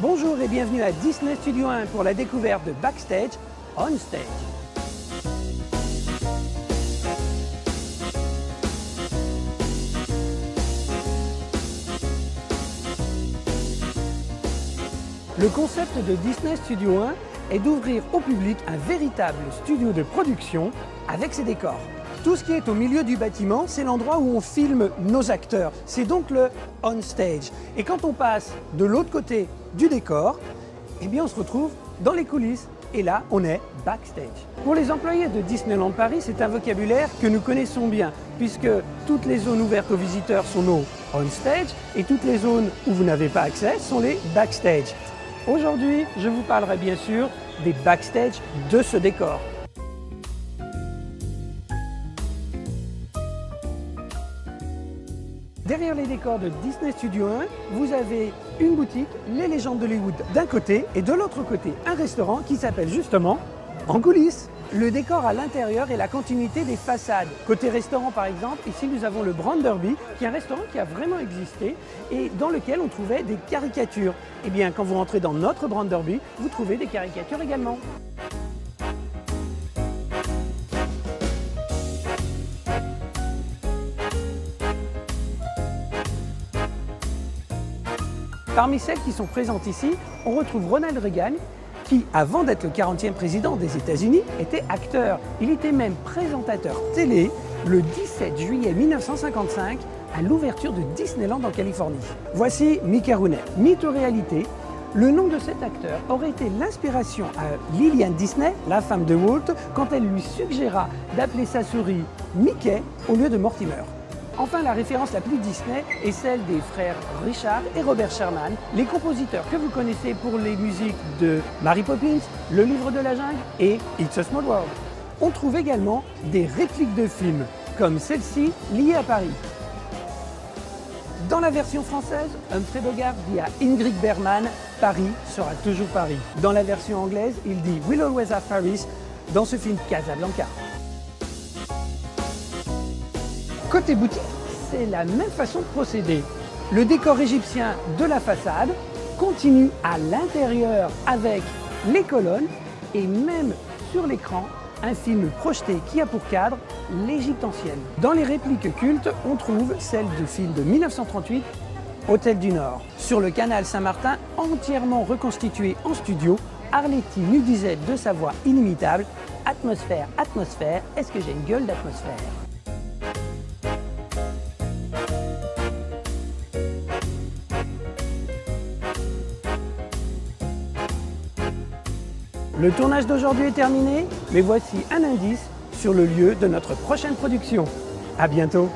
Bonjour et bienvenue à Disney Studio 1 pour la découverte de Backstage On Stage. Le concept de Disney Studio 1 est d'ouvrir au public un véritable studio de production avec ses décors. Tout ce qui est au milieu du bâtiment, c'est l'endroit où on filme nos acteurs. C'est donc le on stage. Et quand on passe de l'autre côté du décor, eh bien on se retrouve dans les coulisses. Et là, on est backstage. Pour les employés de Disneyland Paris, c'est un vocabulaire que nous connaissons bien, puisque toutes les zones ouvertes aux visiteurs sont nos on stage et toutes les zones où vous n'avez pas accès sont les backstage. Aujourd'hui, je vous parlerai bien sûr des backstage de ce décor. Derrière les décors de Disney Studio 1, vous avez une boutique, les légendes d'Hollywood d'un côté et de l'autre côté un restaurant qui s'appelle justement En coulisses. Le décor à l'intérieur est la continuité des façades. Côté restaurant par exemple, ici nous avons le Brand Derby, qui est un restaurant qui a vraiment existé et dans lequel on trouvait des caricatures. Et bien quand vous rentrez dans notre Brand Derby, vous trouvez des caricatures également. Parmi celles qui sont présentes ici, on retrouve Ronald Reagan, qui, avant d'être le 40e président des États-Unis, était acteur. Il était même présentateur télé le 17 juillet 1955 à l'ouverture de Disneyland en Californie. Voici Mickey Rooney. Mythe ou réalité, le nom de cet acteur aurait été l'inspiration à Lillian Disney, la femme de Walt, quand elle lui suggéra d'appeler sa souris Mickey au lieu de Mortimer. Enfin, la référence la plus Disney est celle des frères Richard et Robert Sherman, les compositeurs que vous connaissez pour les musiques de Mary Poppins, Le Livre de la Jungle et It's a Small World. On trouve également des répliques de films, comme celle-ci liée à Paris. Dans la version française, Humphrey Bogart dit à Ingrid Bergman « Paris sera toujours Paris ». Dans la version anglaise, il dit « We'll always have Paris » dans ce film Casablanca. Côté boutique, c'est la même façon de procéder. Le décor égyptien de la façade continue à l'intérieur avec les colonnes et même sur l'écran, un film projeté qui a pour cadre l'Égypte ancienne. Dans les répliques cultes, on trouve celle du film de 1938, Hôtel du Nord. Sur le canal Saint-Martin, entièrement reconstitué en studio, Arletty nous disait de sa voix inimitable « Atmosphère, atmosphère, est-ce que j'ai une gueule d'atmosphère ?» Le tournage d'aujourd'hui est terminé, mais voici un indice sur le lieu de notre prochaine production. À bientôt!